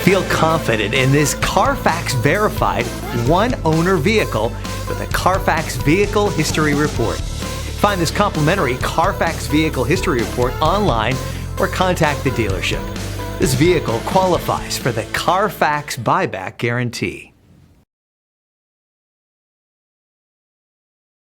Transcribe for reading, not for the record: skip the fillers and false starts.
Feel confident in this Carfax verified one-owner vehicle with a Carfax Vehicle History Report. Find this complimentary Carfax Vehicle History Report online or contact the dealership. This vehicle qualifies for the Carfax Buyback Guarantee.